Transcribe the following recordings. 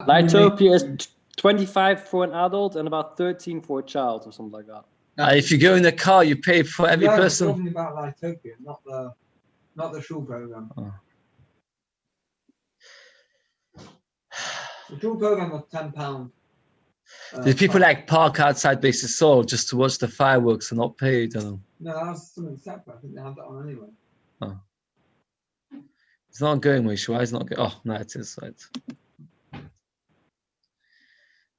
Lightopia is 25 for an adult and about 13 for a child or something like that. If you go in the car, you pay for every person. I'm talking about Lightopia, not the Shiur program. Oh. The Shiur program was £10. Do people like park outside Basis Soul just to watch the fireworks and not pay? I don't know. No, that was something separate. I think they have that on anyway. Oh. It's not going, Wish. Why is it not going? Oh, no, it is. Right.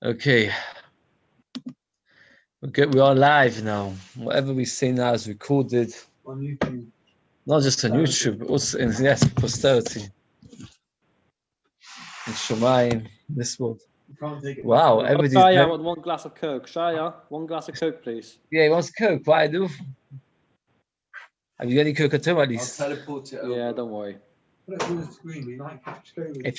Okay. We're good. We are live now. Whatever we say now is recorded. On YouTube. Not just on YouTube, but also in posterity. In Shemayim, this world. You can't take it. Wow, everybody's. Shaya, I want one glass of Coke. Shaya, one glass of Coke, please. Yeah, he wants Coke. What I do? Have you got any Coke at home at least? I'll teleport it over. Yeah, don't worry. Put it on the screen. We might catch COVID. If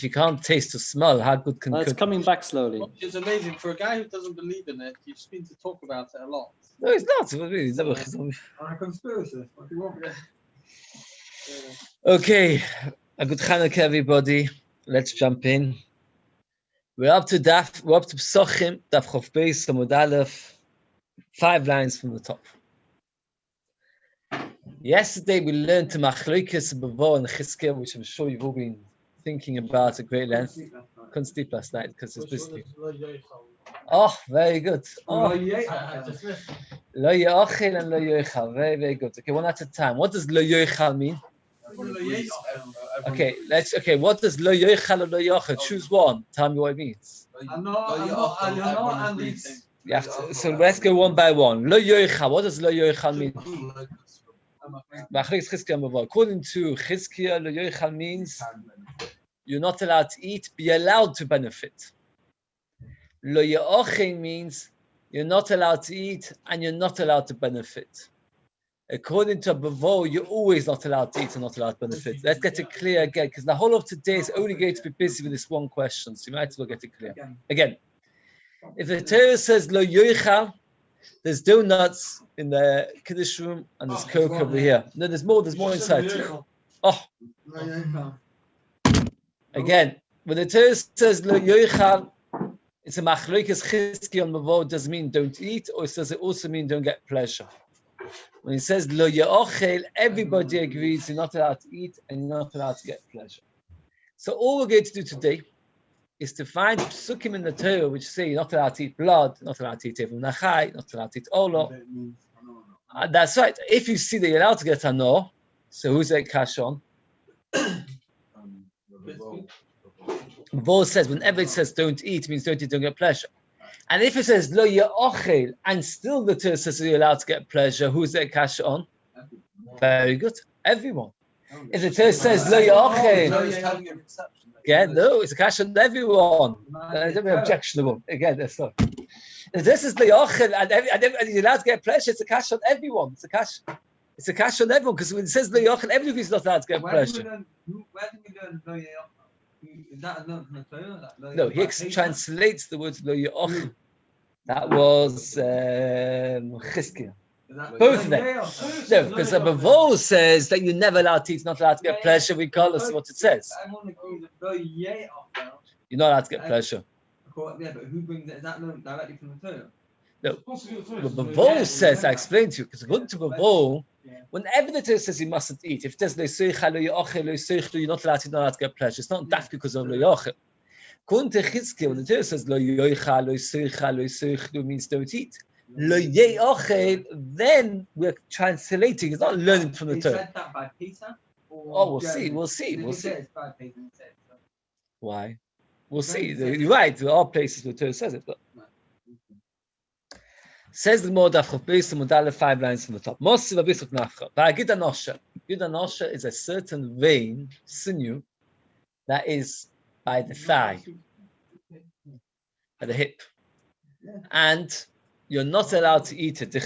you can't taste or smell, how good can It's Coke? coming back slowly. It's amazing for a guy who doesn't believe in it. You just need to talk about it a lot. No, it's not. Really, it's never. I'm a conspiracy. What do you want? Okay, a good Chanukah, everybody. Let's jump in. We're up to Pesachim, Daf Chof Beis, Amud Aleph, 5 lines from the top. Yesterday we learned to Machlokes Bavo and Chizkiah, which I'm sure you've all been thinking about at great length. Couldn't sleep last night because it's busy. Oh, very good. Oh, Lo Yochel and Lo Yochel. Very, very good. Okay, one at a time. What does Lo Yochel mean? Okay, what does Lo Yochel or Lo Yochel? Choose one. Tell me what it means. So let's go one by one. Lo Yochel. What does Lo Yochel mean? According to Chizkiah, Lo Yochel means you're not allowed to eat, be allowed to benefit. Lo Yochel means you're not allowed to eat and you're not allowed to benefit. According to Bavo, you're always not allowed to eat and not allowed to benefit. Let's get it clear again, because the whole of today is only going to be busy with this one question, so you might as well get it clear. Again, if the Torah says Lo Yochel, there's donuts in the Kiddush room and there's Coke over here. No, there's more inside. Oh. Again, when the Torah says Lo Yochel, it's a machlokes Chizkiah on Bavo, does mean don't eat, or does it also mean don't get pleasure? When he says Lo Yochel, everybody agrees you're not allowed to eat and you're not allowed to get pleasure. So all we're going to do today is to find psukim in the Torah which say you're not allowed to eat blood, not allowed to eat Evim Nachai, not allowed to eat Olo. That's right. If you see that you're allowed to get Anor, so who's that cash on? Bavo says whenever it says don't eat, it means don't eat, don't get pleasure. And if it says Lo Yochel, and still the Torah says you're allowed to get pleasure, who's that cash on? Very good. Everyone. If the Torah says Lo Yochel, again, no, it's a cash on everyone. That's objectionable. Again, that's not. If this is Lo Yochel and you're allowed to get pleasure, it's a cash on everyone. It's a cash on everyone, because when it says Lo Yochel, everybody's not allowed to get pleasure. Where do we learn Lo Yochel? Is that a learn from the Torah? No, he translates the words Lo Yochel. That was Chizkiah. Both of them. No, because the Bavo says that you're never allowed to eat, not allowed to get pleasure, regardless of what it says. You're not allowed to get pleasure. Yeah, but who brings it? Is that learned directly from the Torah? No. But Bavo says, I explained to you, because according to Bavo, whenever the Torah says you mustn't eat, if it says Lo Yochel, Lo Yochel, Lo Yochel, you're not allowed to get pleasure. It's not dafka because of Lo Yochel. According to Chizkiah, when the Torah says Lo Yochel, Lo Yochel, Lo Yochel means don't eat. Lo Yochel, then we're translating. It's not learning from the Torah. Said that by Peter? Oh, we'll see. Why? We'll see. You're right. There are places where the Torah says it, but says the Gemara Daf Chof Beis Amud Aleph 5 lines from the top. Mosiv Abisuk Nafcha. V'Yehuda Nosha. Yehuda Nosha is a certain vein, sinew, that is by the thigh, by the hip, and you're not allowed to eat it. The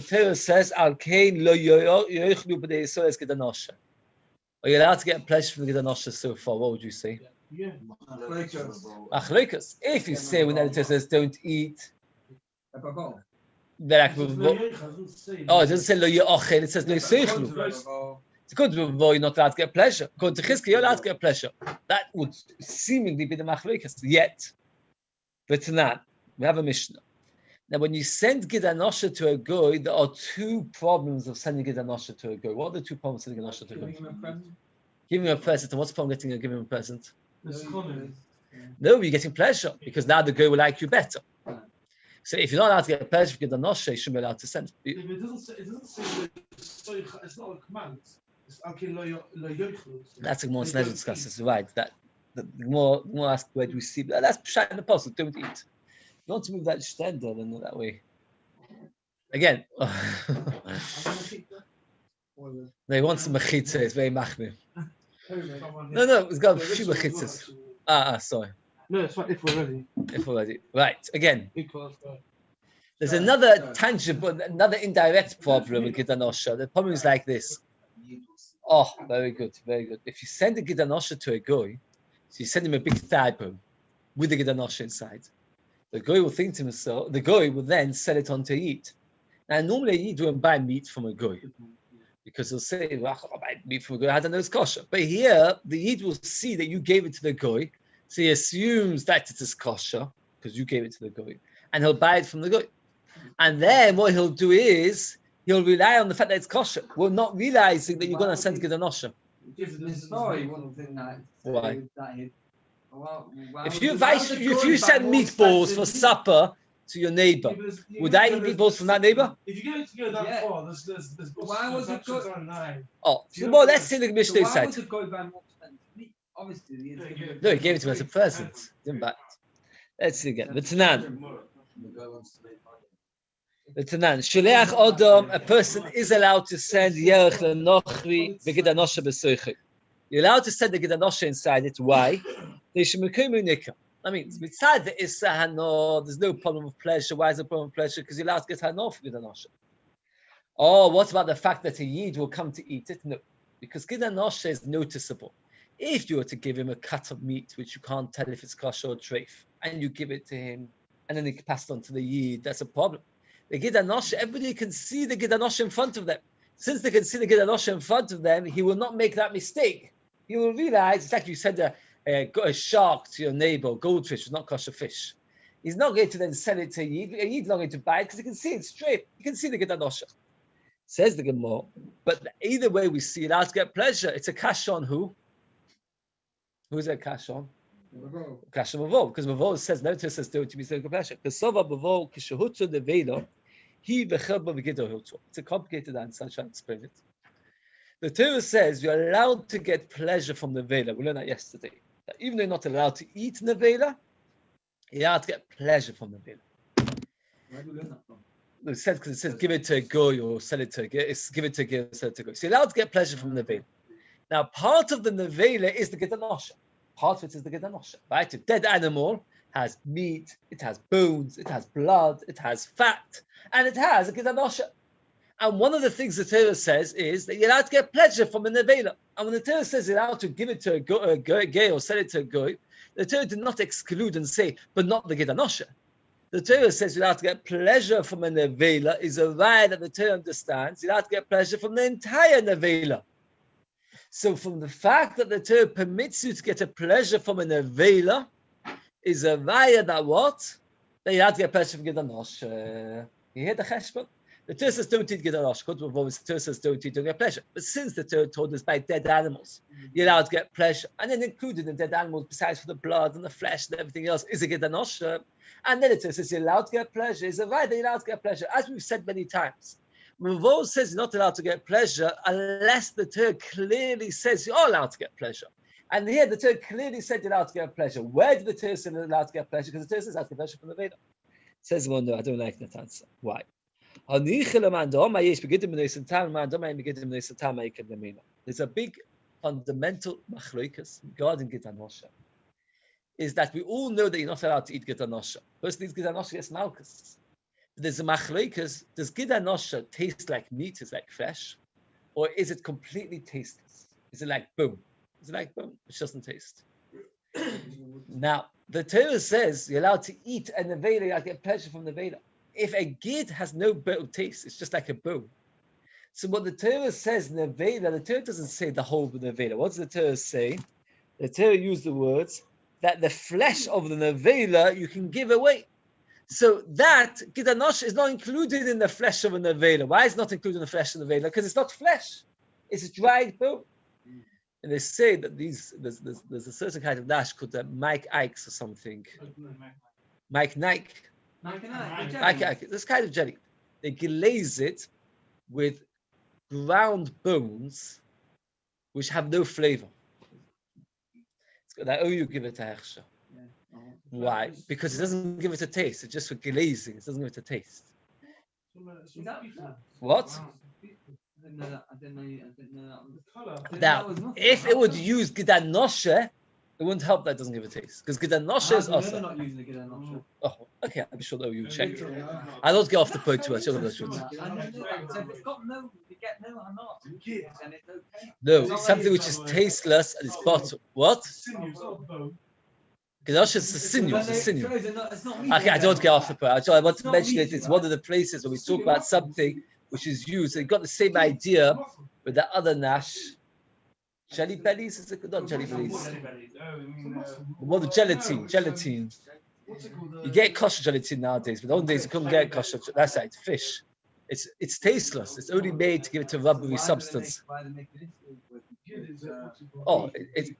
Torah says, "Al kein lo yochlu b'nei Yisrael es Yehuda Nosha." Are you allowed to get pleasure from Yehuda Nosha so far? What would you say? Machlokes. If you say when the Torah says don't eat, it doesn't say Lo Yochel, it says Lo Yochel. According to Mavo, you're not allowed to get pleasure. According to Chizkiah, you're allowed to get pleasure. That would seemingly be the machlokas. Yet, but not. We have a Mishnah. Now, when you send Gid Anosha to a goy, there are two problems of sending Gid Anosha to a goy. What are the two problems of sending Gid Anosha to a goy? Giving him a present. And what's the problem giving him a present? No, you're getting pleasure because now the goy will like you better. So if you're not allowed to get pleasure for Gid Anosha, you shouldn't be allowed to send. It doesn't say it's not a command. It's That's a more Snezher discusses, right? That the more ask where do we see that's pshat in the apostle, don't eat. You want to move that shtender and that way. Again, they want some mechitza, it's very machmir. No, it's got a few mechitzas. Sorry. No, it's fine if we're ready. If we're ready. Right, again. There's another tangible, another indirect problem with Gid Anosha. The problem is like this. Oh, very good, very good. If you send a Gid Anosha to a goy, so you send him a big thigh bone with the Gid Anosha inside, the goy will think to himself, the goy will then sell it on to eat. Now, normally a Yid won't buy meat from a goy because he'll say, well, I'll buy meat from a goy, I don't know it's kosher. But here, the Yid will see that you gave it to the goy, so he assumes that it is kosher because you gave it to the goy, and he'll buy it from the goy. And then what he'll do is, he'll rely on the fact that it's kosher, while not realizing that you're going to send Gid Anosha. Why? If you send meatballs for supper to your neighbor, would I eat meatballs from that neighbor? If you give it to go that far, there's why would it go? Oh, well, let's see the Mishnah Why side. would it go by more expensive meat? Obviously, No, he gave it to him as a present. Didn't buy it. Let's see again. The Tanan. The Tanan. Shaleach Odom, a person is allowed to send Yerech Lenochri V'Gid Anosha B'Soichei. You're allowed to send the Gid Anosha inside it. Why? That means beside the Issa Hanor, there's no problem of pleasure. Why is there a problem of pleasure? Because you're allowed to get Hanor for Gid Anosha. Oh, what about the fact that a Yid will come to eat it? No, because Gid Anosha is noticeable. If you were to give him a cut of meat, which you can't tell if it's kosher or treif, and you give it to him, and then he passed on to the Yid, that's a problem. The Gid Anosha, everybody can see the Gid Anosha in front of them. Since they can see the Gid Anosha in front of them, he will not make that mistake. He will realize, it's like you said a shark to your neighbor, goldfish is not kosher fish. He's not going to then sell it to a Yid. A Yid's not going to buy it because he can see it straight. He can see the Gid Anosha. Says the Gemara, but either way we see it, to get pleasure. It's a kash on who? Who's a kash on? Kash on Mavo, because Mavo says, never says do it to be saying pleasure. Pesova Mavo kishahutu nevelo, he v'chelba v'gido hilto. It's a complicated answer. I'll try to explain it. The Torah says you're allowed to get pleasure from the vela. We learned that yesterday. That even though you're not allowed to eat the vela, you're allowed to get pleasure from the vela. Where do we learn that from? It says because it says give it to a goy or sell it to a goy. It's give it to a goy or sell it to a goy. So you're allowed to get pleasure from the vela. Now part of the nevela is the Gid Anosha. Part of it is the Gid Anosha. Right? A dead animal has meat, it has bones, it has blood, it has fat, and it has a Gid Anosha. And one of the things the Torah says is that you're allowed to get pleasure from a nevela. And when the Torah says you're allowed to give it to a goy or sell it to a goy, the Torah did not exclude and say, but not the Gid Anosha. The Torah says you're allowed to get pleasure from a nevela is a right that the Torah understands. You're allowed to get pleasure from the entire nevela. So from the fact that the Torah permits you to get a pleasure from a nevela is a raya that what? That you have to get pleasure from Gid Anosha. You hear the cheshbon? The Torah says don't eat Gid Anosha. The Torah says don't eat, don't get pleasure. But since the Torah told us by dead animals, you're allowed to get pleasure, and then included in dead animals, besides for the blood and the flesh and everything else, is a Gid Anosha. And then the Torah says you're allowed to get pleasure. Is a right that you're allowed to get pleasure, as we've said many times. Mavo says you're not allowed to get pleasure unless the Torah clearly says you're allowed to get pleasure. And here the Torah clearly said you're allowed to get pleasure. Where did the Torah say you're allowed to get pleasure? Because the Torah says allowed to get pleasure from the Veda. Says one, no, I don't like that answer. Why? There's a big fundamental machlokas regarding Gid Anosha. Is that we all know that you're not allowed to eat Gid Anosha. Person eats Gid Anosha, gets malchus. There's a machlokas. Does Gid Anosha taste like meat, is like flesh? Or is it completely tasteless? Is it like bone? Is it like bone, which doesn't taste? Now, the Torah says you're allowed to eat a nevela, you get pleasure from nevela. If a gid has no taste, it's just like a bone. So what the Torah says, nevela, the Torah doesn't say the whole of the nevela. What does the Torah say? The Torah used the words that the flesh of the nevela you can give away. So that Gidanosha is not included in the flesh of a nevela. Why is it not included in the flesh of the nevela? Because it's not flesh; it's dried bone. And they say that there's a certain kind of dash called the Mike Ikes or something. Mike Nike. This kind of jelly. They glaze it with ground bones, which have no flavor. It's got that. Oh, you give it to Hechsha. Why? Because it doesn't give it a taste. It's just for glazing. It doesn't give it a taste. What? I didn't know that. Now, if it would use Gidanosha, it wouldn't help that it doesn't give a taste. Because Gidanosha is awesome. Not using the Gidanosha. Oh, okay. I'm sure that you check. I don't get off the point too much. So if it's got no, you get no hanot, then it's okay. No, something which is tasteless and it's bottom. What? Gidanosha is the sinew. It's the sinew. Okay, I don't get off the point. I want to mention it. It's one of the places where we talk about something which is used. They've got the same idea with the other nash. Jelly bellies? Is it not jelly bellies? Well, the gelatin. You get kosher gelatin nowadays, but old days you couldn't get kosher. That's right, fish. It's tasteless. It's only made to give it a rubbery substance. Oh, it's.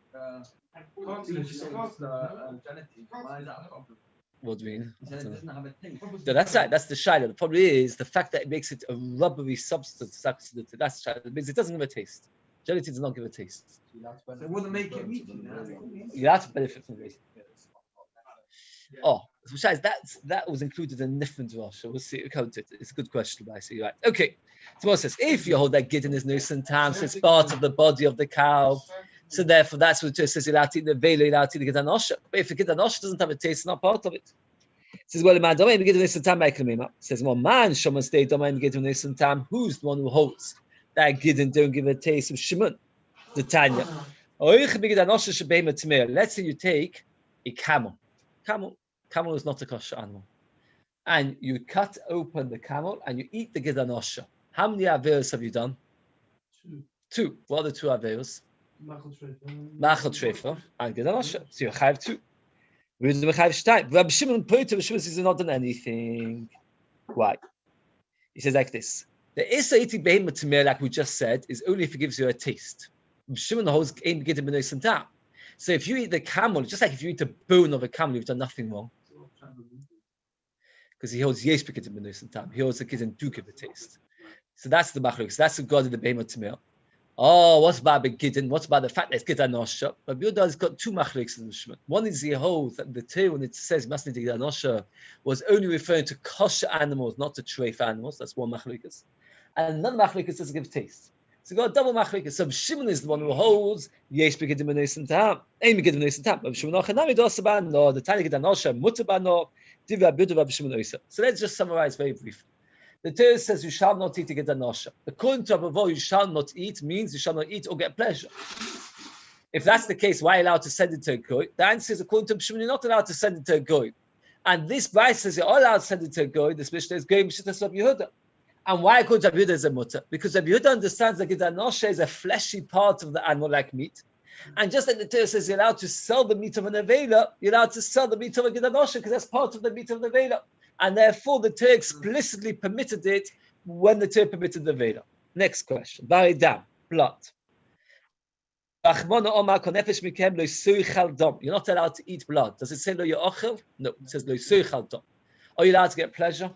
What do you mean? No, that's right. That's the shayla. The problem is the fact that it makes it a rubbery substance. That's the shayla. It means it doesn't give a taste. Gelatin does not give a taste. So it wouldn't make it meaty. You have to benefit from it. Oh, besides that was included in different Rosh. We'll see. It's a good question, but I see. Right. Okay. So says if you hold that gidin is nus and tam, so it's part of the body of the cow. So therefore, that's what it says. You'll have to eat the vela, you'll have to eat the gidanosha. But if the gidanosha doesn't have a taste, it's not part of it. It says, well, man, don't make nus and tam. It says, well, man, Shimon stay, don't make nus and tam. Who's the one who holds that gidin don't give a taste of Shimon? The Tanya. Let's say you take a camel. Camel is not a kosher animal. And you cut open the camel and you eat the gidanosha. How many averos have you done? Two. What are the two averos? Machal trefa and gidanosha. So you have two. Rabbi Shimon says not done anything. Why? He says like this. The Issa eating behemoth tamir, like we just said, is only if it gives you a taste. Shimon holds aim get him down. So if you eat the camel, just like if you eat the bone of a camel, you've done nothing wrong. Because he holds yesh b'kitim b'nus and tam. He holds the kids and do give a taste. So that's the machlokes. That's the god of the behemoth tamir. Oh, what's about the gidin? What's about the fact that it's gidanosha? But Yehuda has got two machlokes in the Shimon. One is he holds that the two when it says must need gidanosha was only referring to kosher animals, not to treif animals. That's one machlokes. And another machlokes doesn't give taste. So you got a double machlokes. So Shimon is the one who holds yesh b'kitim b'nus and tam. Aim b'kitim b'nus and tam. But Shimon achanami dosaban no. The tiny gidanosha mutaban no. Divya b'du Rabbi Shimon oisa. So let's just summarize very briefly. The Torah says you shall not eat the gidanosha. According to Rabbi, you shall not eat means you shall not eat or get pleasure. If that's the case, why are you allowed to send it to a goy? The answer is according to Rabbi Shimon, you're not allowed to send it to a goy. And this Bryce says you're allowed to send it to a goy. This Mishnah is going to Rabbi Yehuda. And why according to Rabbi Yehuda is a mutter? Because Rabbi Yehuda understands that gidanosha is a fleshy part of the animal like meat. And just like the Torah says you're allowed to sell the meat of an avela, you're allowed to sell the meat of a gidanosha because that's part of the meat of the avela. And therefore, the Torah explicitly permitted it when the Torah permitted the Veda. Next question. Baridam, blood. You're not allowed to eat blood. Does it say lo yochel? No, it says lo yisuchal dam. Are you allowed to get pleasure?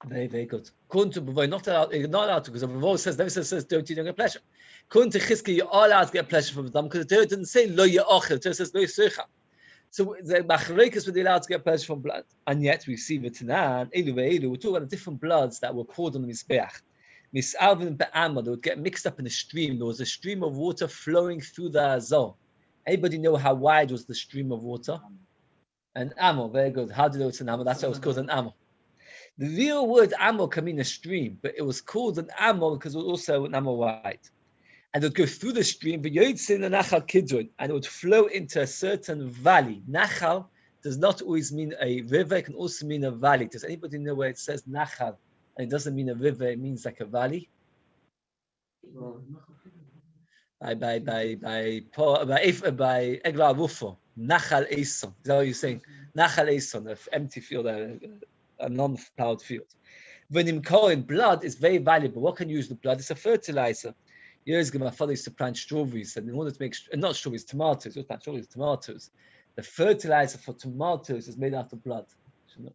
Very, very good. You're not allowed to, because the Bavor says, never says don't eat, don't get pleasure. According to Chizki, you're allowed to get pleasure from them because the Torah didn't say lo yochel. The Torah says lo yisuchal. So the machlokes were allowed to get pleasure from blood, and yet we see v'tanan elu. We're talking about the different bloods that were poured on the mizbeach. Misalvin be'amah, they would get mixed up in a stream. There was a stream of water flowing through the azor. Anybody know how wide was the stream of water? An amor, very good. How do you know it's an amor? That's why it was called an amor. The real word amor can mean a stream, but it was called an amor because it was also an amor wide. And it would go through the stream, and it would flow into a certain valley. Nachal does not always mean a river; it can also mean a valley. Does anybody know where it says Nachal and it doesn't mean a river, it means like a valley. By Egla Rufo, Nachal Eson. Is that what you're saying? Nachal Eson, an empty field, a non-plowed field. When in Kohen, blood is very valuable. What can you use the blood? It's a fertilizer. Years ago, my father used to plant strawberries, and in order to make not strawberries, tomatoes. Just plant strawberries, tomatoes. The fertilizer for tomatoes is made out of blood. You know?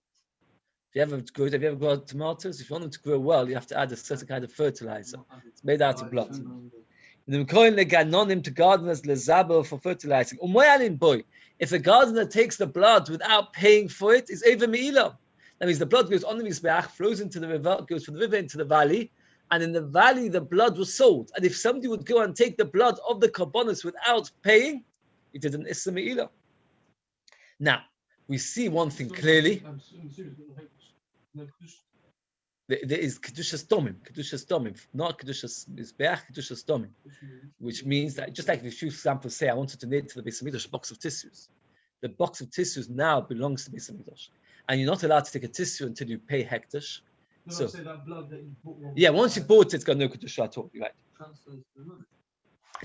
Have you ever grown tomatoes? If you want them to grow well, you have to add a certain kind of fertilizer. It's made out of blood. The Kohen leganonim to gardeners lezabo for fertilizing. Boy, if a gardener takes the blood without paying for it, it's over me'ilah. That means the blood goes on the mizbeach, flows into the river, goes from the river into the valley, and in the valley the blood was sold. And if somebody would go and take the blood of the korbanos without paying, he did an issa me'ilah. Now we see one thing clearly. There is kedushas domim, not kedushas mizbeach, kedushas domim, which means that just like if you, for example, say I wanted to donate to the Beis Hamikdash a box of tissues, the box of tissues now belongs to the Beis Hamikdash, and you're not allowed to take a tissue until you pay hekdesh. So, that blood that you bought once you bought it, it's got no kedusha at all. You're right.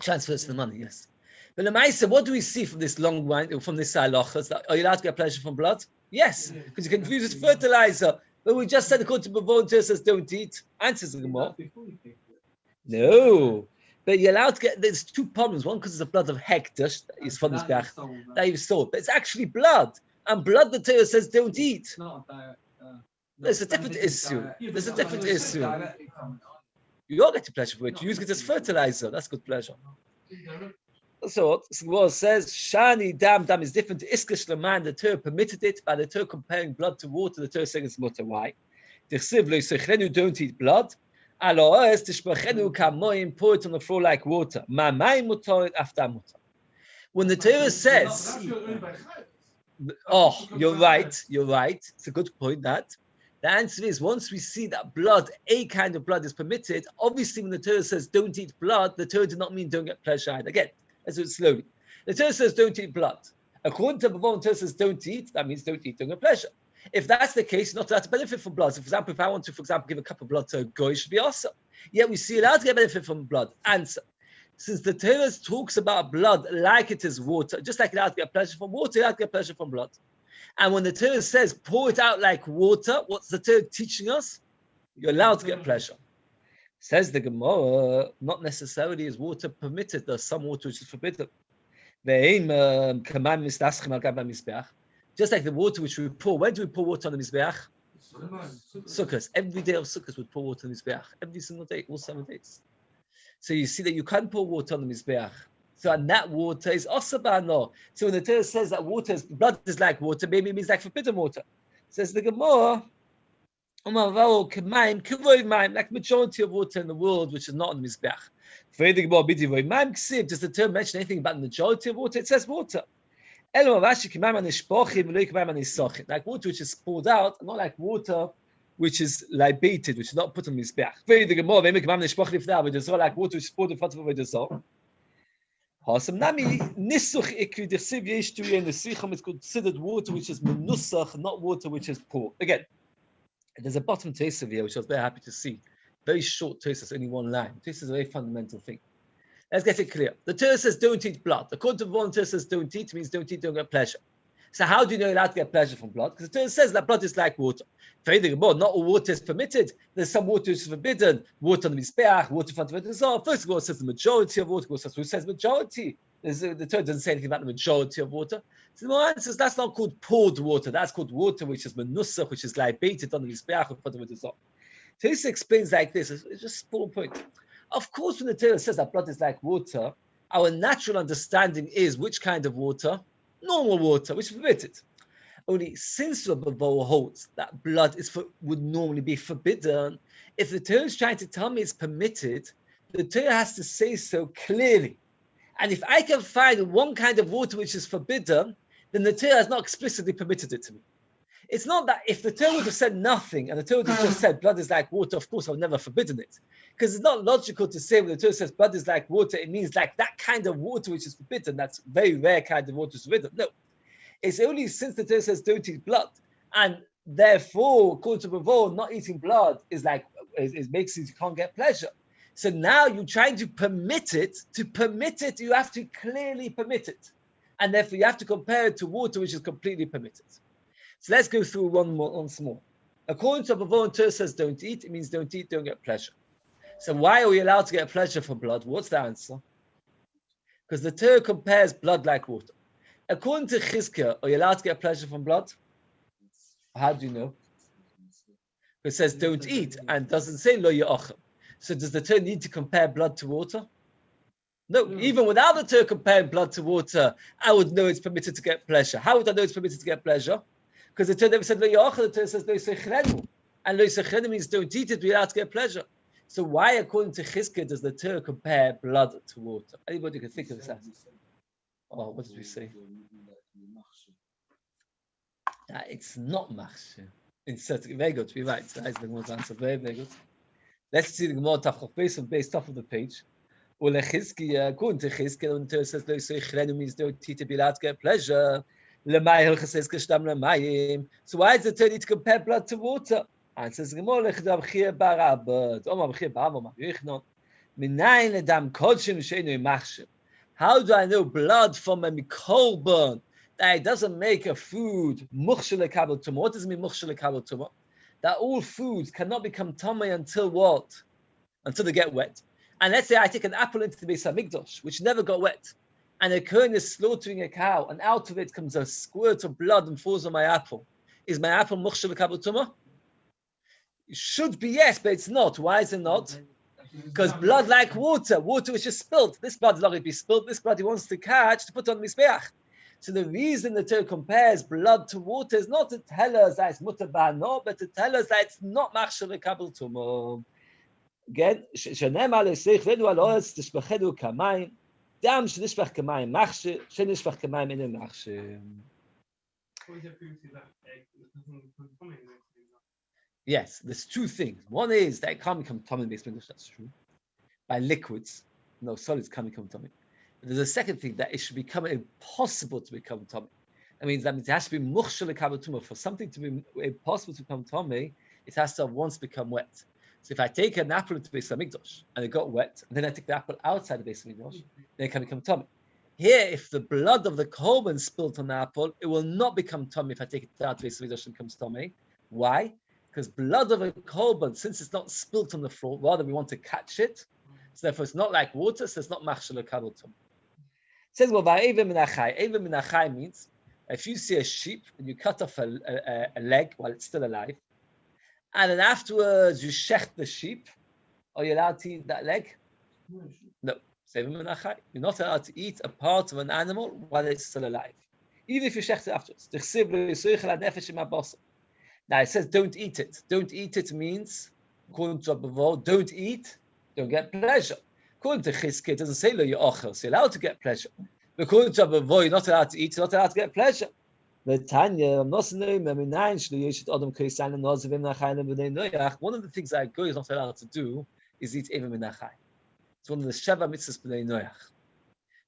Transfers the money, yes. But Lamaisa, what do we see from this long line, from this halachas? Are you allowed to get pleasure from blood? Yes, because you can use it as fertilizer. But we just said according to Bavon says don't eat. Answers the Gemara. No. But you're allowed to get, there's two problems. One, because it's the blood of hekdesh that is from this bach that you've sold. But it's actually blood. And blood, the Torah says don't eat. There's a different issue. There's a different issue. You all get a pleasure for it. You use it as fertilizer. That's good pleasure. So the Gemara says, Shani dam is different to Iskash Laman. The Torah permitted it by the Torah comparing blood to water. The Torah saying it's mutter. Why? Don't eat blood. Pour it on the floor like water. When the Torah says, oh, you're right. It's a good point. That the answer is once we see that blood, a kind of blood is permitted. Obviously, when the Torah says don't eat blood, the Torah did not mean don't get pleasure either. Again. Let's do it slowly. The Torah says don't eat blood. According to Bavon, the Torah says don't eat. That means don't eat, don't get pleasure. If that's the case, you're not allowed to benefit from blood. So, for example, if I want to, give a cup of blood to a goy, it should be awesome. Yet we see allowed to get benefit from blood. Answer: since the Torah talks about blood like it is water, just like allowed to get pleasure from water, allowed to get pleasure from blood. And when the Torah says pour it out like water, what's the Torah teaching us? You're allowed to get pleasure. Says the Gemara, not necessarily is water permitted. There's some water which is forbidden. Just like the water which we pour. When do we pour water on the Mizbeach? Sukkot. Every day of Sukkot we pour water on the Mizbeach. Every single day, all 7 days. So you see that you can't pour water on the Mizbeach. So and that water is osabano. So when the Torah says that blood is like water, maybe it means like forbidden water. Says the Gemara, like majority of water in the world, which is not on the Mizbeach. Does the term mention anything about the majority of water? It says water. Like water which is poured out, not like water which is libated, which is not put on the Mizbeach. It's not like water which is poured in front of a Vedazor. It's considered water which is menusach, not water which is poured. Again, there's a bottom taste here, which I was very happy to see. Very short taste, only one line. Taste is a very fundamental thing. Let's get it clear. The Torah says don't eat blood. According to the one, the Torah says don't eat means don't eat, don't get pleasure. So how do you know you're allowed to get pleasure from blood? Because the Torah says that blood is like water. Not all water is permitted. There's some water which is forbidden. Water on the Mizbeach, water in front of it. First of all, it says the majority of water. Who says majority? The Torah doesn't say anything about the majority of water. So the answer is that's not called poured water. That's called water which is menusach, which is libated on the Mizbeach in front of it. Torah explains like this. It's just a small point. Of course, when the Torah says that blood is like water, our natural understanding is which kind of water? Normal water, which is permitted. Only since the Bavo holds that blood would normally be forbidden, if the Torah is trying to tell me it's permitted, the Torah has to say so clearly. And if I can find one kind of water which is forbidden, then the Torah has not explicitly permitted it to me. It's not that if the Torah would have said nothing and the Torah would have just said blood is like water, of course I would never have forbidden it. Because it's not logical to say when the Torah says blood is like water, it means like that kind of water which is forbidden, that's very rare kind of water is forbidden. No. It's only since the Torah says don't eat blood, and Therefore, according to Bavo, not eating blood is makes it you can't get pleasure. So now you're trying to permit it. To permit it, you have to clearly permit it. And therefore you have to compare it to water, which is completely permitted. So let's go through once more. According to Bavo and Torah says don't eat, it means don't eat, don't get pleasure. So why are we allowed to get pleasure from blood? What's the answer? Because the Torah compares blood like water. According to Chizkiah, are you allowed to get pleasure from blood? How do you know? It says don't eat and doesn't say lo ya'achim. So does the Torah need to compare blood to water? No, even without the Torah comparing blood to water, I would know it's permitted to get pleasure. How would I know it's permitted to get pleasure? Because the Torah never said lo ya'achim, the Torah says lo yisechrenu. And lo yisechrenu means don't eat it, we're allowed to get pleasure. So why, according to Chizkiah, does the Torah compare blood to water? Anybody can think of this answer? Oh, what did we say? It's not machshir. Very good, we're right. That's the Gemara's answer. Very, very good. Let's see the Gemara Tafchach base top of the page. According to Chizkiah, when the Torah says, means don't eat to be allowed to get pleasure. So why does the Torah need to compare blood to water? Answers the Gemara, how do I know blood from a mikol burn that it doesn't make a food mukhshel lekabel tumah? What does it mean mukhshel lekabel tumah? That all foods cannot become tamei until what? Until they get wet. And let's say I take an apple into the Beis Hamikdash, which never got wet, and a kohen is slaughtering a cow, and out of it comes a squirt of blood and falls on my apple. Is my apple mukhshel lekabel tumah? It should be yes, but it's not. Why is it not? Because blood like water which is spilled. This blood is not going to be spilled. This blood he wants to catch to put on Mizbeach. So the reason the Torah compares blood to water is not to tell us that it's mutar ba'ano, but to tell us that it's not machshel lekabel tumah. Again, shenemar le'seich v'edu al oretz tishbachedu kamayim dam shenishbach kamayim machshir shenishbach kamayim inu machshir. Yes, there's two things. One is that it can't become tummy in the Beis Hamikdash. That's true. By liquids, no solids can't become tummy. But there's a second thing, that it should become impossible to become tummy. That means it has to be mukhshel lekabel tumah. For something to be impossible to become tummy, it has to have once become wet. So if I take an apple into Beis Hamikdash and it got wet, and then I take the apple outside the Beis Hamikdash, then it can become tummy. Here, if the blood of the korban spilled on the apple, it will not become tummy if I take it out of Beis Hamikdash and it becomes tummy. Why? Because blood of a korban, since it's not spilt on the floor, rather we want to catch it. So therefore, it's not like water, so it's not machshel lekabel tumah. It says, well, Eva minachai means if you see a sheep and you cut off a leg while it's still alive, and then afterwards you shecht the sheep, are you allowed to eat that leg? No. You're not allowed to eat a part of an animal while it's still alive, even if you shecht it afterwards. Now it says don't eat it. Don't eat it means, according to Abavo, don't eat, don't get pleasure. According to Chizkiah, it doesn't say lo ya'achel, so you're allowed to get pleasure. But according to Abavo, you're not allowed to eat, you're not allowed to get pleasure. One of the things that a goy is not allowed to do is eat Eva Minachai. It's one of the Sheva mitzvahs b'nei Noach.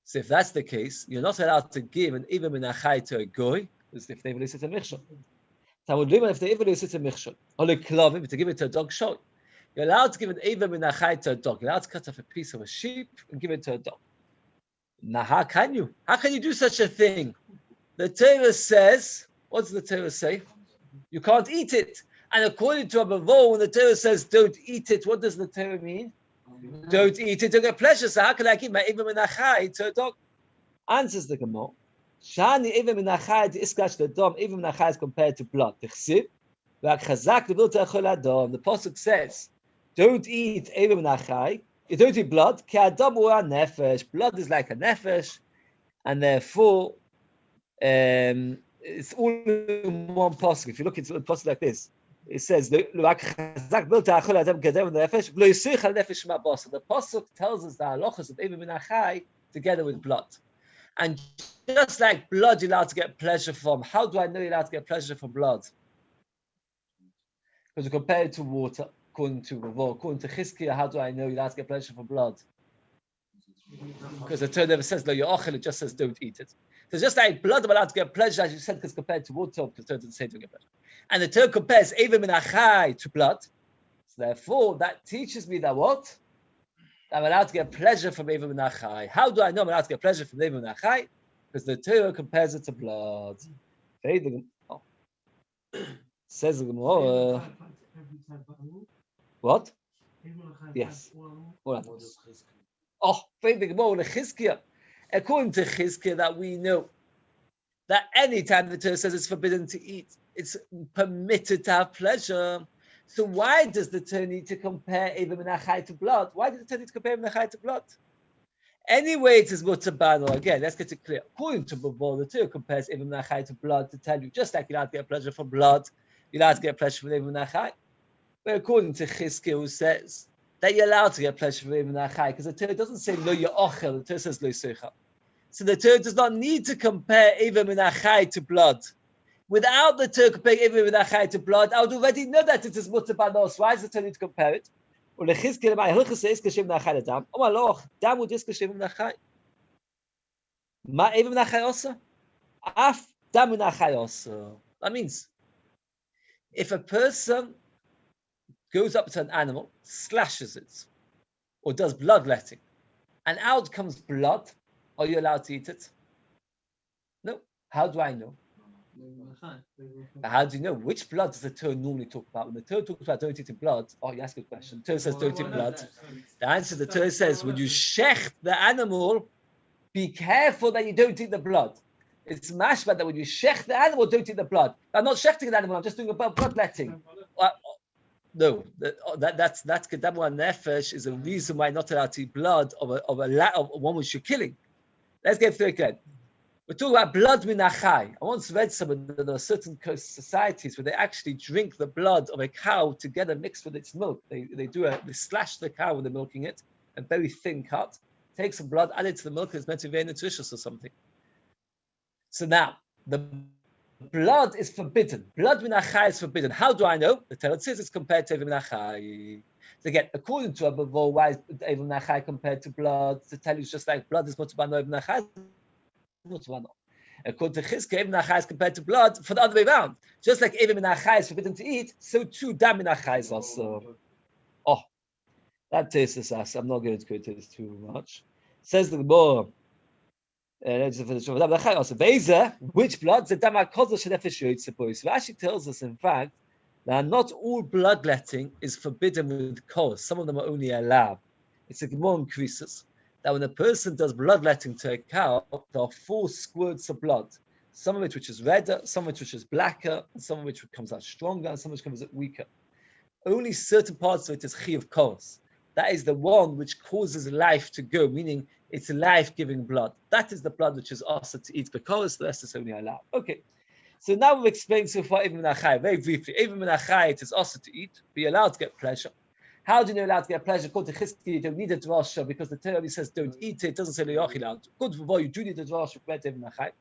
So if that's the case, you're not allowed to give an Eva Minachai to a goy, because if they release it to Michshol. If they ever release it to Michshol, or to give it to a dog show. You're allowed to give an Eva Minachai to a dog. You're allowed to cut off a piece of a sheep and give it to a dog. Now how can you? How can you do such a thing? The Torah says, what does the Torah say? You can't eat it. And according to Abavo, when the Torah says don't eat it, what does the Torah mean? Don't eat it, don't get pleasure. So how can I give my Eva Minachai to a dog? Answers the Gemara. Shani Eva Minachai to iskash the dom. Eva Minachai is compared to blood. The pasuk says, don't eat Eva Minachai. You don't eat blood. Ki adam hu nefesh. Blood is like a nefesh, and therefore it's all in one pasuk. If you look at a pasuk like this, it says the pasuk tells us the halachas of Eva Minachai together with blood. And just like blood, you're allowed to get pleasure from. How do I know you're allowed to get pleasure from blood? Because we compare it to water, according to Chizkiah. How do I know you're allowed to get pleasure from blood? Because the Torah never says lo yochel, it just says don't eat it. So just like blood, I'm allowed to get pleasure, as you said, because compared to water, because the Torah doesn't say to get pleasure. And the Torah compares even min achai to blood. So therefore, that teaches me that what? I'm allowed to get pleasure from even min achai. How do I know I'm allowed to get pleasure from even min achai? Because the Torah compares it to blood. Oh. Says the Gemara. What? Yes. Oh, the Gemara. According to Chizkiah, that we know that any time the Torah says it's forbidden to eat, it's permitted to have pleasure. So why does the Torah need to compare Eva Menachai to blood? Why does the Torah need to compare Menachai to blood? Anyway, it is mutabano. Again, let's get it clear. According to Bavor, the Torah compares Eva Menachai to blood to tell you, just like you're allowed to get pleasure from blood, you're allowed to get pleasure from Eva Menachai. But according to Chizkiah, who says that you're allowed to get pleasure from Eva Menachai, because the Torah doesn't say lo ya'ochel, the Torah says lo seichel. So the Torah does not need to compare Eva Menachai to blood. Without the Torah comparing Eva Menachai to blood, I would already know that it is mutabanos. Why does the Torah need to compare it? Or the Chizkiah my hilchos says kashim nachai ledam. Oh my Lord, dam would is kashim nachai. Ma Eva Menachai also. Af dam nachai also. That means if a person goes up to an animal, slashes it, or does bloodletting, and out comes blood, are you allowed to eat it? No. How do I know? But how do you know? Which blood does the Torah normally talk about? When the Torah talks about don't eat blood, oh, you ask a question. The Torah says don't eat blood. The answer, the Torah says, when you shecht the animal, be careful that you don't eat the blood. It's mashma that when you shecht the animal, don't eat the blood. I'm not shechting an animal, I'm just doing a bloodletting. No, that's kedamu nefesh is a reason why not allowed to eat blood of one which you're killing. Let's get through it again. We're talking about blood minachai. I once read there are certain societies where they actually drink the blood of a cow together mixed with its milk. They slash the cow when they're milking it, a very thin cut, take some blood, add it to the milk, and it's meant to be very nutritious or something. So now, the blood is forbidden. Blood minachai is forbidden. How do I know? The Torah says it's compared to Eva minachai. So again, according to Abba, why is Eva minachai compared to blood? To tell you it's just like blood is mutabano, Eva minachai. According to Chizkiah, Eva Menachai is compared to blood for the other way around. Just like Eva Menachai is forbidden to eat, so too Dam Menachai is also. Oh, that tastes us. I'm not going to go into this too much. Says the Gemara. Which blood? The Dam HaKodesh Nefesh Yotzei. So Rashi tells us, in fact, that not all bloodletting is forbidden with kos. Some of them are only allowed. It's a Gemara in Krisus. That when a person does bloodletting to a cow, there are 4 squirts of blood. Some of it which is redder, some of it which is blacker, and some of which comes out stronger, and some of which comes out weaker. Only certain parts of it is chi of kos. That is the one which causes life to go, meaning it's life-giving blood. That is the blood which is also to eat because the rest is only allowed. Okay. So now we've explained so far Eva Menachai, very briefly. Eva Menachai, it is also to eat, be allowed to get pleasure. How do you know allowed to get pleasure? According to Chizkiah, you don't need a drasha because the Torah only says don't eat it. It doesn't say le'achil. According to Vavor, you do need a drasha for Ibn Nachai.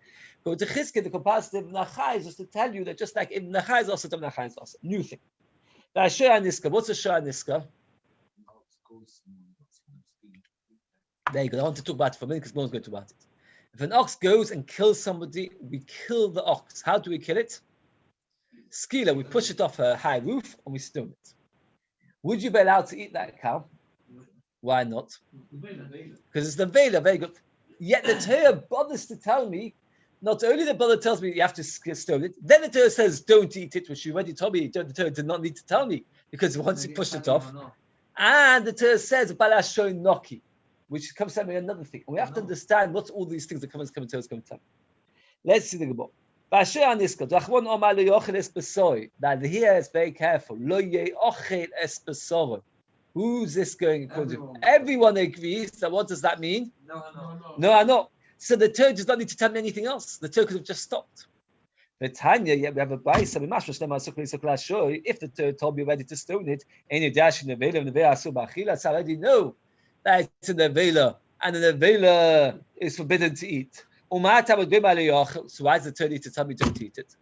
According to Chizkiah, the comparison of Ibn Nachai is just to tell you that just like Ibn Nachai is also, Ibn Nachai is also. New thing. Now, Shiur Niska. What's a Shiur Niska? There you go. I want to talk about it for a minute because no one's going to talk about it. If an ox goes and kills somebody, we kill the ox. How do we kill it? Skila, we push it off a high roof and we stone it. Would you be allowed to eat that cow? Why not? Because it's the vela, very good. Yet the Torah bothers to tell me, not only the Torah tells me you have to stone it, then the Torah says don't eat it, which you already told me, the Torah did not need to tell me, because once you pushed it off. And the Torah says, Balashoin Noki, which comes to tell me another thing. And we have to understand what's all these things that come in Torah is going to tell me. Let's see the Gemara. Now here is very careful. Who's this going according to? Everyone agrees. So what does that mean? No. So the Torah does not need to tell me anything else. The Torah could have just stopped. But Tanya, we have a bias. If the Torah told me already to stone it, I already know that it's in the vela, and in the vela is forbidden to eat. So why is the Torah need to tell me don't eat it?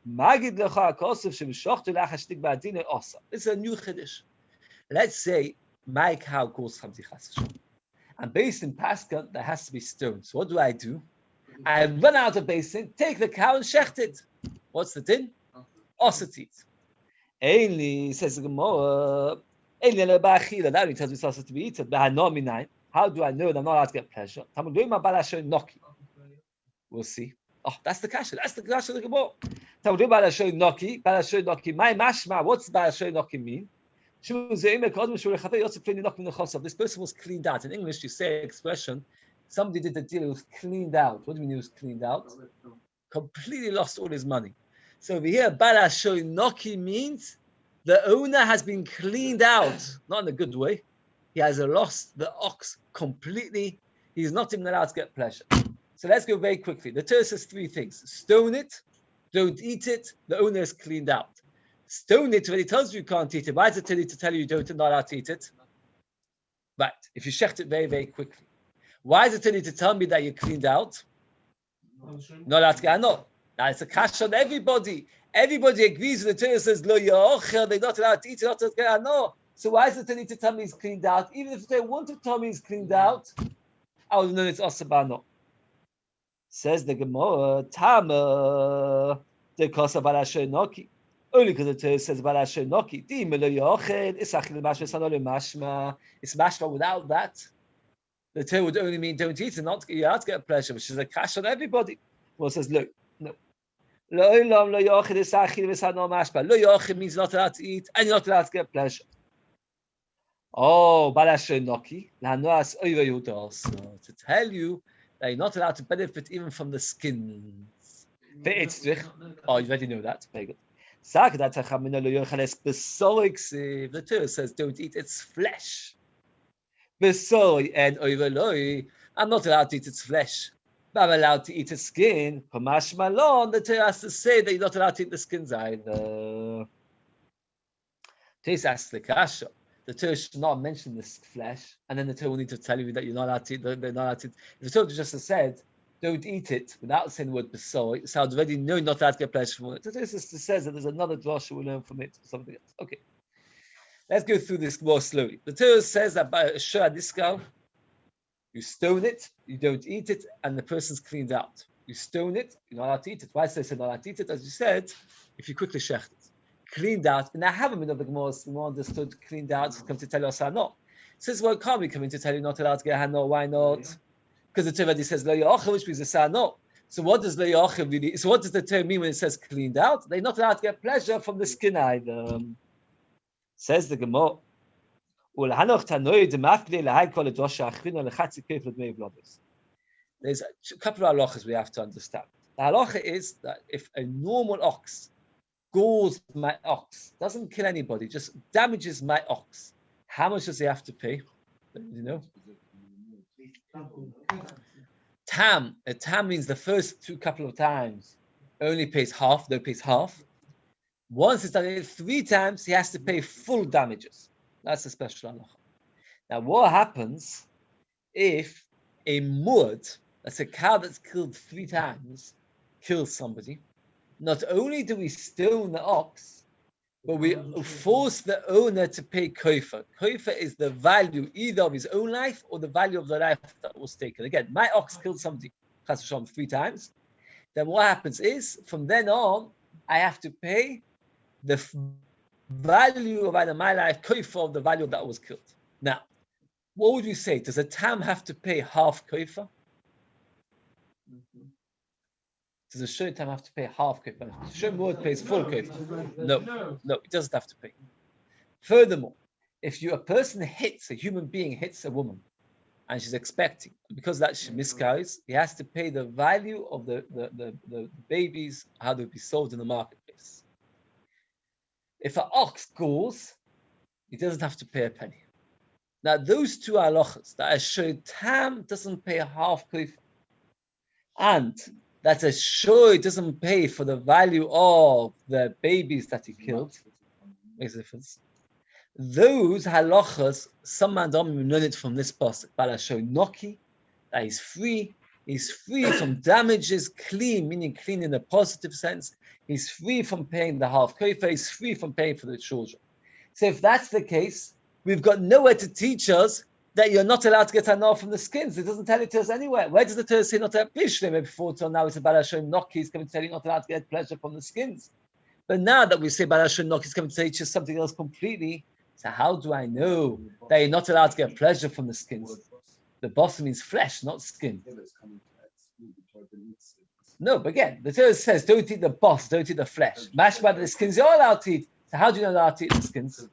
It's a new chiddush. Let's say my cow goes chamzi chas. And based in Pascha, there has to be stone. So what do? I run out of basin, take the cow and shecht it. What's the din? Osatit. Ainly, says the Gemara, that only tells me it's also to be eaten. How do I know that I'm not allowed to get pleasure? We'll see. Oh, that's the kasha. That's the kasha of the Gemara. My mashma, what's balashoy noki mean? This person was cleaned out. In English, you say expression, somebody did the deal, it was cleaned out. What do you mean he was cleaned out? Completely lost all his money. So over here, balashoy noki means the owner has been cleaned out, not in a good way. He has lost the ox completely. He's not even allowed to get pleasure. So let's go very quickly. The Torah says three things. Stone it, don't eat it, the owner is cleaned out. Stone it when he tells you can't eat it. Why does it tell you you're not allowed to eat it? Right, if you shecht it very, very quickly. Why does it tell you to tell me that you're cleaned out? Not allowed to get no. Now it's a cash on everybody. Everybody agrees with the Torah says, Lo Yochel, they're not allowed to eat it, not allowed to get no. So why is it telling you to tell me he's cleaned out? Even if they want to tell me he's cleaned out, I would know it's Osabano. Says the Gemara, Tama, the Kosa Balashe Noki. Only because the Torah says Balashe Noki. It's mashma without that. The Torah would only mean don't eat it, not you have to get pleasure, which is a cash on everybody. Well, it says, look, no. Lo yochid means not allowed to eat and you're not allowed to get pleasure. Oh, Balashe Noki, to tell you that you're not allowed to benefit even from the skins. Oh, you already know that. Very good. The Torah says don't eat its flesh. And I'm not allowed to eat its flesh, but I'm allowed to eat its skin. The Torah has to say that you're not allowed to eat the skins either. Tais asks the kasha. The Torah should not mention this flesh, and then the Torah will need to tell you that you're not allowed to eat. They're not allowed to eat. If the Torah just said, don't eat it, without saying the word besoy, it sounds already know you're not allowed to get pleasure from it. The Torah says that there's another drasha we'll learn from it, or something else. Okay. Let's go through this more slowly. The Torah says that by a shah disco, you stone it, you don't eat it, and the person's cleaned out. You stone it, you're not allowed to eat it. Why say not allowed to eat it? As you said, if you quickly shecht it. Cleaned out, and I haven't been of the Gemara more understood cleaned out to come to tell us how not. Says, well, can't we come in to tell you not allowed to get hano? Why not? Because the Torah already says lo yochel, which means a sa no. So what does lo yochel really? So what does the Torah mean when it says cleaned out? They're not allowed to get pleasure from the skin either. Says the Gemara. There's a couple of halachas we have to understand. The halacha is that if a normal ox gores my ox, doesn't kill anybody, just damages my ox, how much does he have to pay? You know? Tam. A tam means the first couple of times only pays half, though pays half. Once it's done it 3 times, he has to pay full damages. That's a special halacha. Now, what happens if a mud, that's a cow that's killed 3 times, kills somebody? Not only do we stone the ox, but we force the owner to pay kofa. Kofa is the value either of his own life or the value of the life that was taken. Again, my ox killed somebody 3 times. Then what happens is, from then on, I have to pay the value of either my life, kofa, of the value that was killed. Now, what would you say? Does a tam have to pay half kofa? Does a shur tam have to pay half kofa? Shur muad pays full kofa. No, it doesn't have to pay. Furthermore, if a person hits, a human being hits a woman, and she's expecting, because that she miscarries, he has to pay the value of the babies, how they would be sold in the marketplace. If an ox gores, he doesn't have to pay a penny. Now, those 2 halachas, that a shur tam doesn't pay half kofa, and that a shur doesn't pay for the value of the babies that he killed, makes a difference. Those halachas, some mandamim learn it from this pasuk, Balashoy Noki, that he's free from damages, clean, meaning clean in a positive sense. He's free from paying the half kofa, he's free from paying for the children. So if that's the case, we've got nowhere to teach us that you're not allowed to get anah from the skins. It doesn't tell it to us anywhere. Where does the Torah say not to have Bishlim? Before till now it's about Hashem Noki. He's coming to tell you not allowed to get pleasure from the skins. But now that we say about Hashem Noki, he's coming to teach us something else completely. So how do I know that you're not allowed to get pleasure from the skins? The boss means flesh, not skin. No, but again, the Torah says don't eat the boss, don't eat the flesh. Mashma, the skins you're allowed to eat. So how do you know allowed to eat the skins?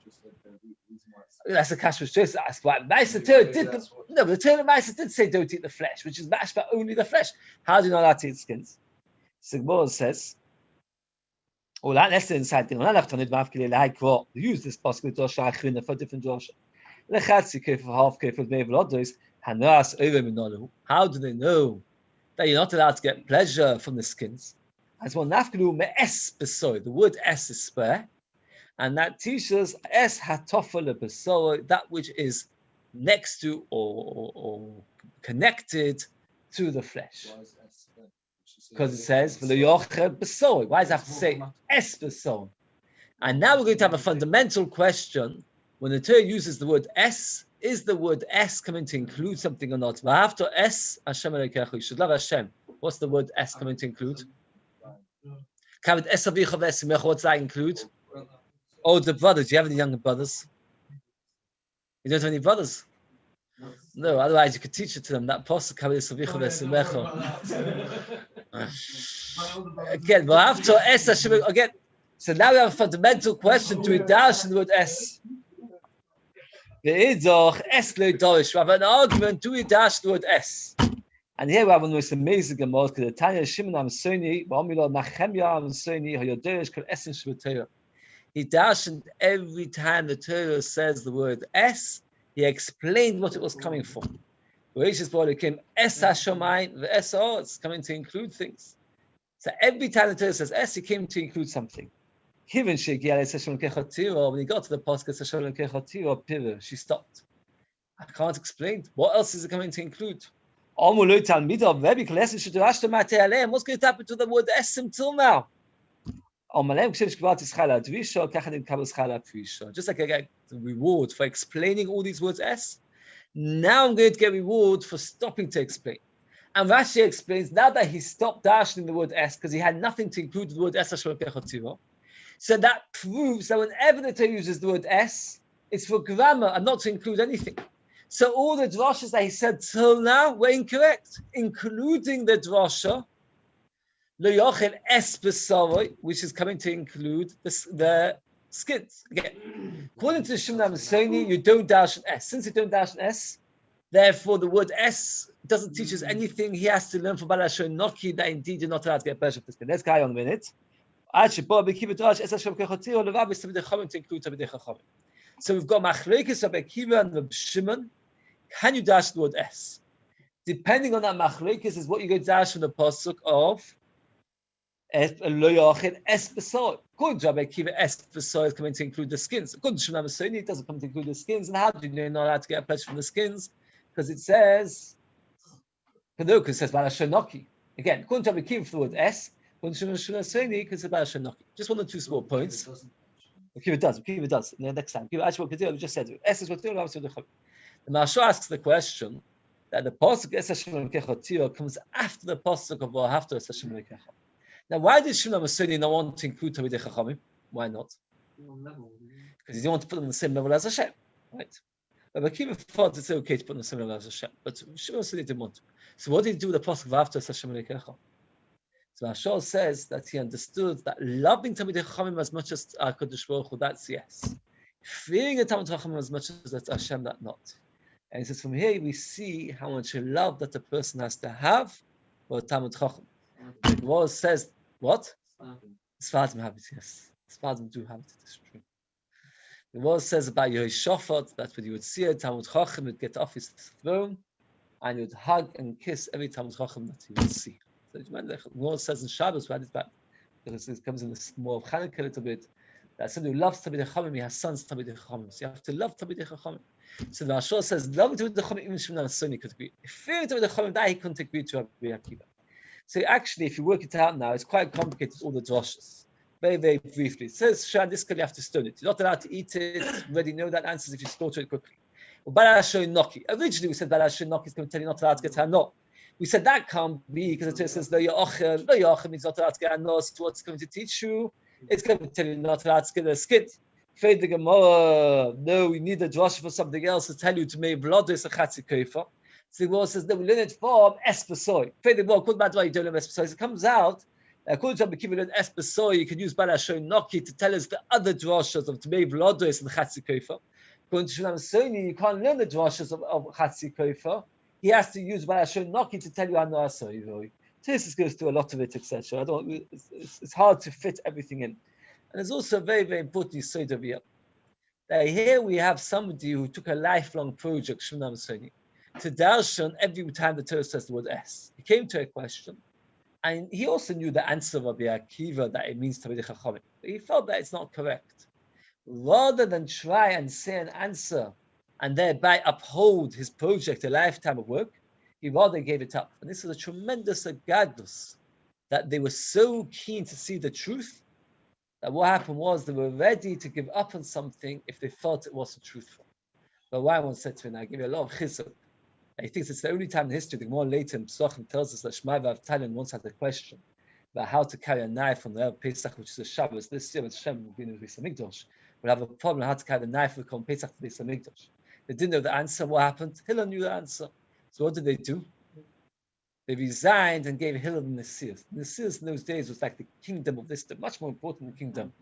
That's a Kashmir choice to ask. Why? The Torah did no, but the Torah Maisa did say don't eat the flesh, which is mashma only the flesh. How do you know allowed to eat skins? Sigmor says, "Oh, that's the inside thing. Use this possible drasha for different drasha. Lechatzi kef half kef with mevel others. Hanas over minolu. How do they know that you're not allowed to get pleasure from the skins? As well, nafkelu me'es besoy. The word es is spare. And that teaches es hatofel besoy, that which is next to or connected to the flesh. Because it says besoy. Why does it have to say es besoy? And now we're going to have a fundamental question. When the Torah uses the word es, is the word es coming to include something or not? V'ahavta es Hashem Elokecha. You should love Hashem. What's the word es coming to include? What's that include? Oh, the brothers. Do you have any younger brothers? You don't have any brothers? No, otherwise you could teach it to them. That apostle again, again. So now we have a fundamental question to dash in the word es. We have an argument, do we dash the word es? And here we have one of the most amazing Gemara, because the Tanya Shimon Amsoni, Ba'amilo Nachemya Amsoni, Hayodesh Kol Esen Shvatayah. He dashed every time the Torah says the word es, he explained what it was coming from. It's coming to include things. So every time the Torah says es, he came to include something. When he got to the pasuk, she stopped. I can't explain. What else is it coming to include? What's going to happen to the word es until now? Just like I get the reward for explaining all these words es, now I'm going to get reward for stopping to explain. And Rashi explains now that he stopped dashing the word es because he had nothing to include the word es. So that proves that whenever the Torah uses the word es, it's for grammar and not to include anything. So all the drashas that he said till now were incorrect, including the drasha which is coming to include the skins. Again, according to the Shimon Amsoni, you don't dash an S. Since you don't dash an S, therefore the word S doesn't teach us anything. He has to learn from Balasho Noki that indeed you're not allowed to get pleasure from the skin. Let's go on a minute. So we've got Machlekes Rabbi Akiva and Rabbi Shimon. Can you dash the word S? Depending on that Machlekes is what you go dash from the pasuk of Es Besoy. According to Rabbi Akiva, Es Besoy is coming to include the skins. According to Shimon Amsoni, it doesn't come to include the skins. And how do you know you're not allowed to get a pleasure from the skins? Because it says, because it says Balashanoki. Again, according to Rabbi Akiva, for the word S, according to Shimon Amsoni, because it's Balashanoki. Just one or two small points. Akiva does. Next time. Actually, what we just said. S is what the Maharsha asks the question that the pasuk Es Hashem Elokecha comes after the pasuk of V'ahavta Es Hashem Elokecha. Now, why did Shimon Amsoni not want to include Talmidei Chachamim? Why not? Because he didn't want to put them on the same level as Hashem, right? But Akiva thought it's okay to put them on the same level as Hashem, but Shimon Amsoni didn't want to. So what did he do with the pasuk V'ahavta Es Hashem Elokecha? So Maharsha says that he understood that loving Talmidei Chachamim as much as Kodesh Baruch Hu, that's yes. Fearing a Talmidei Chachamim as much as that's Hashem, that not. And he says from here we see how much love that a person has to have for a Talmid Chacham. The Gemara says, what? Sfardim have it, yes. Sfardim do have it, it's true. The Gemara says about Yehoshaphat that when you would see a Talmid Chacham, you'd get off his throne and you'd hug and kiss every Talmid Chacham that you would see. So the Gemara says in Shabbos, we had it back, because it comes in the more of Chanukah a little bit, that somebody who loves Talmidei Chachamim, he has sons Talmidei Chachamim. So you have to love Talmidei Chachamim. So the Maharsha says, love Talmidei Chachamim, even Shimon Amsoni could agree. Fearing Talmidei Chachamim, that he couldn't agree to Rabbi Akiva. So actually, if you work it out now, it's quite complicated, all the drashas. Very, very briefly. It says, Shan, this you have to stone it. You're not allowed to eat it. You already know that answer if you slaughter it quickly. Noki. Originally, we said Noki is going to tell you not allowed to get Hano. We said that can't be because the Torah says Lo Yochel means not allowed to get Hano. So what's going to teach you? It's going to tell you not allowed to get a skid. Fade the Gemara. No, we need a drush for something else to tell you to make blood is a chatzi kofa. So the Gemara says no, we learn it from Espesoy. Fade the Gemara. Good bad why you don't learn Espesoy. It comes out. According to Rabbi Kiva, learn Espesoy. You can use Balashoy Noki to tell us the other drushes of to make blood is the chatzi kofa. According to Shmuel Soni, you can't learn the drushes of chatzi kofa. He has to use Balashoy Noki to tell you how no asoy. This goes through a lot of it, etc. It's hard to fit everything in. And there's also a very, very important side of here. That here we have somebody who took a lifelong project, Shmuel Soni, to darshan every time the Torah says the word S. He came to a question, and he also knew the answer of Rabbi Akiva that it means Talmidei Chachamim. But he felt that it's not correct. Rather than try and say an answer and thereby uphold his project, a lifetime of work, he rather gave it up. And this is a tremendous gadlus, that they were so keen to see the truth that what happened was they were ready to give up on something if they felt it wasn't truthful. But why once said to him, I give you a lot of chizuk. He thinks it's the only time in history, the more later in Pesachim tells us that Shmai V'Avtalin once had a question about how to carry a knife on the Pesach, which is a Shabbos. This year, when Shem will be in the Beis HaMikdash, we'll have a problem how to carry the knife from Pesach to the Beis HaMikdash. They didn't know the answer. What happened? Hillel knew the answer. So what did they do? They resigned and gave Hillel the Nesias. The Nesias in those days was like the kingdom of this, much more important kingdom.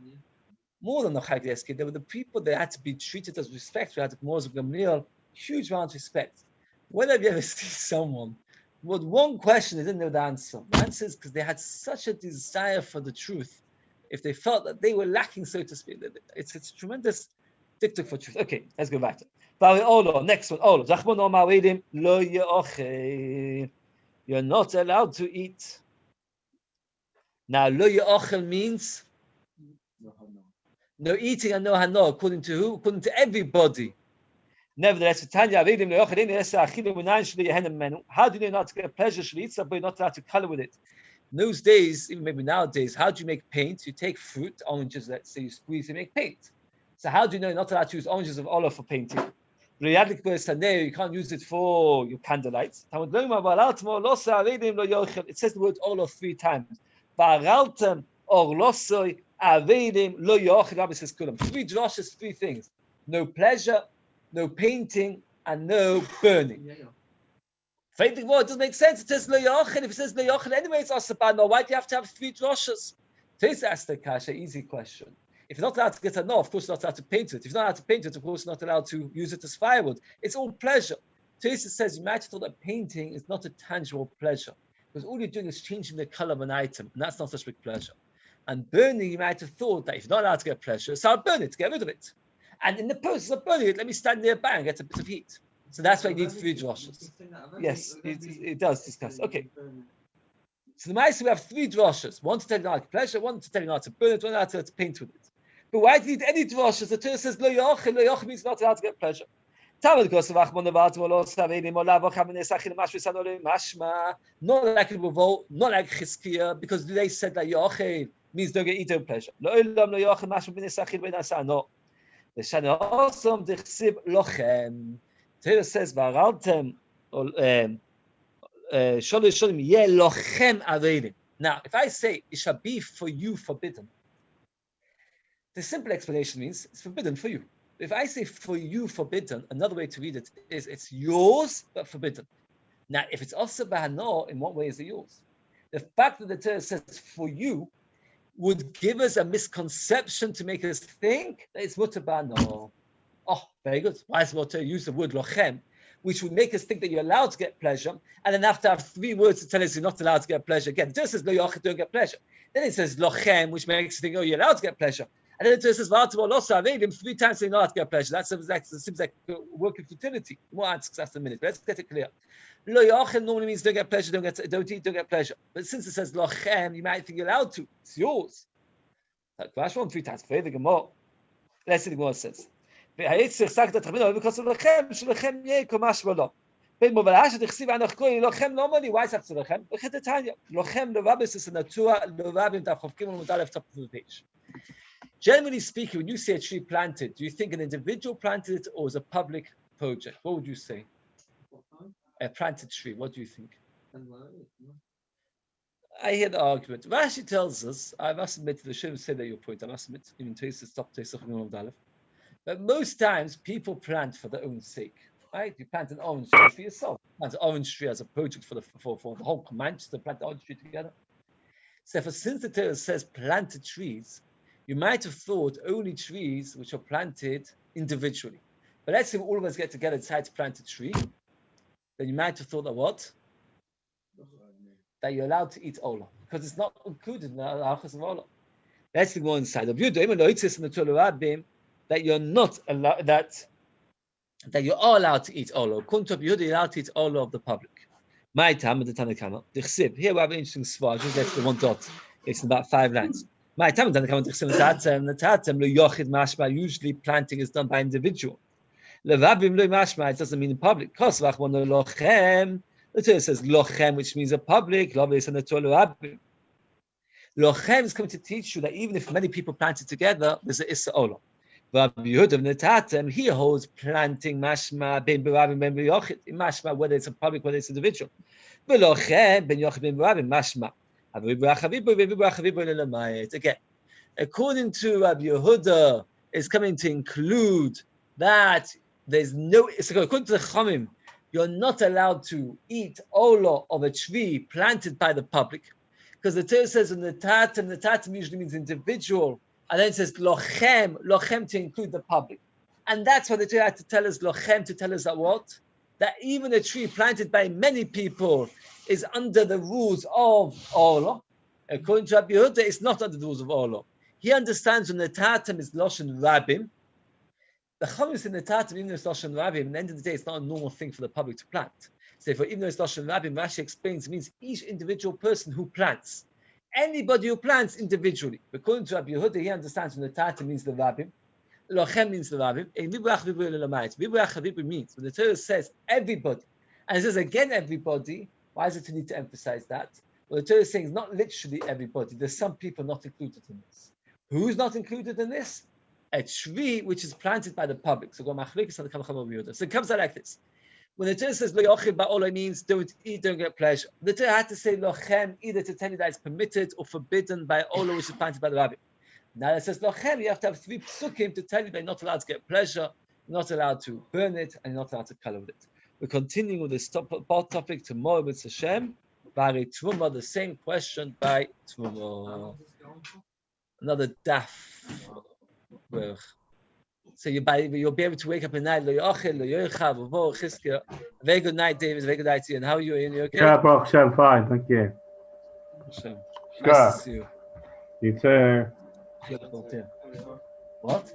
More than the Chagyeski, they were the people that had to be treated as respect. We had more of Gamliel, huge amount of respect. When have you ever seen someone with one question they didn't know the answer? The answer is because they had such a desire for the truth. If they felt that they were lacking, so to speak, it's a tremendous dictum for truth. Okay, let's go back to it. Next one. You're not allowed to eat. Now, lo ya'ochel means no eating and no hano, according to who? According to everybody. Nevertheless, how do you know not to get pleasure, but you're not allowed to color with it? In those days, even maybe nowadays, how do you make paint? You take fruit, oranges, let's say, you squeeze, you make paint. So how do you know you're not allowed to use oranges of olive for painting? You can't use it for your candlelight. It says the word olive 3 times. 3 drushes, 3 things. No pleasure, no painting, and no burning. It doesn't make sense. It says lo yochel. If it says lo yochel, anyway, it's asabano. Why do you have to have 3 drushes? Today's asked the kasha, easy question. If you're not allowed to get a no, of course you're not allowed to paint it. If you're not allowed to paint it, of course you're not allowed to use it as firewood. It's all pleasure. Teresa says you might have thought that painting is not a tangible pleasure, because all you're doing is changing the color of an item, and that's not such big pleasure. And burning, you might have thought that if you're not allowed to get pleasure, so I'll burn it, get rid of it. And in the process of burning it, let me stand nearby and get a bit of heat. So that's why you need 3 drushes. Yes, it does discuss. Okay. So the Maisa, we have 3 drushes. One to tell you how to pleasure, one to tell you how to burn it, one how to paint with it. But why do you need any drushes? The Torah says lo yochel. Lo yochel means not allowed to get pleasure. Not like Chizkiah, because they said that yochel means don't get eaten pleasure. The Shana also dichsib lochem. Torah says varaltem sholim ye lochem avedim. Now, if I say it shall be for you forbidden, the simple explanation means it's forbidden for you. If I say for you forbidden, another way to read it is it's yours but forbidden. Now, if it's also bahano, in what way is it yours? The fact that the Torah says for you would give us a misconception to make us think that it's mutar bahano. Oh, very good. Why is Torah use the word lochem, which would make us think that you're allowed to get pleasure, and then have to have 3 words to tell us you're not allowed to get pleasure. Again, the Torah says lo yochel, don't get pleasure. Then it says lochem, which makes you think, oh, you're allowed to get pleasure. And then it says, 3 times saying not to get pleasure. That seems like work of futility. More answers after a minute. Let's get it clear. Lo yochel normally means don't get pleasure, don't eat, don't get pleasure. But since it says lochem, you might think you're allowed to. It's yours. Like, 3 times. Let's see what the Gemara says. Because of lochem, shlochem yeko mashma. Why is it after lochem? Look at the Tanya. Lochem levabis is a natura levabim tafchavkim l'mudalev top of the page. Generally speaking, when you say a tree planted, do you think an individual planted it or is a public project, what would you say? A planted tree. What do you think? I hear the argument. Rashi tells us, I must admit, I shouldn't say that your point. I must admit, even Taisa stop Taisa Dalef. But most times people plant for their own sake, right? You plant an orange tree for yourself. You plant an orange tree as a project for the whole command to plant the orange tree together. So, since the Torah says planted trees, you might have thought only trees which are planted individually. But let's say all of us get together and decide to plant a tree. Then you might have thought that what? That you're allowed to eat olah, because it's not included in the halachas of olah. That's the one side of Yehuda. Even though it says in the Torah that you're not allowed, that you are allowed to eat olah. According to Yehuda, you're allowed to eat olah of the public. My time with the Tanakama. Here we have an interesting svah. Just that's the one dot. It's about 5 lines. My time with the Tanakama. The tatem lo yochid mashma. Usually planting is done by individual. Levabim lo mashma. It doesn't mean in public. Kosvach one lochem. The Torah says lochem, which means a public. Lochem is coming to teach you that even if many people plant it together, there's an issa olah. Rabbi Yehuda Netatem, he holds planting mashma ben berabim ben beyochid. In mashma, whether it's a public, whether it's individual. Velochem ben yochid ben berabim mashma. Again, according to Rabbi Yehuda, it's coming to include that there's no. According to the Chomim, you're not allowed to eat olah of a tree planted by the public, because the Torah says in the tatem usually means individual, and then it says lochem to include the public, and that's what the Torah had to tell us lochem, to tell us that what? That even a tree planted by many people is under the rules of olah. According to Rabbi Yehuda, it's not under the rules of olah. He understands when the tatem is loshen rabim. The chametz in the tatem, even though it's loshen rabim, at the end of the day, it's not a normal thing for the public to plant. So, even though it's loshen rabim, Rashi explains it means each individual person who plants. Anybody who plants individually. According to Rabbi Yehuda, he understands when the tatem means the rabim, lochem means the rabim, and vibrach means when the Torah says everybody, and it says again everybody. Why is it to need to emphasize that? Well, the Torah is saying it's not literally everybody. There's some people not included in this. Who's not included in this? A tree which is planted by the public. So it comes out like this. When the Torah says lo yochid ba'olah, means don't eat, don't get pleasure. The Torah had to say lochem either to tell you that it's permitted or forbidden by olah which is planted by the rabbi. Now it says lochem, you have to have 3 psukim to tell you that you're not allowed to get pleasure, you're not allowed to burn it, and you're not allowed to color with it. We're continuing with this topic tomorrow with Hashem. By Tvuma, the same question by Tvuma. Another daf. So you'll be able to wake up at night. Very good night, David. Very good night to you. And how are you? Are you okay? Yeah, Baruch Hashem, fine. Thank you. Hashem. Nice to see you. You too. Beautiful, yeah. What?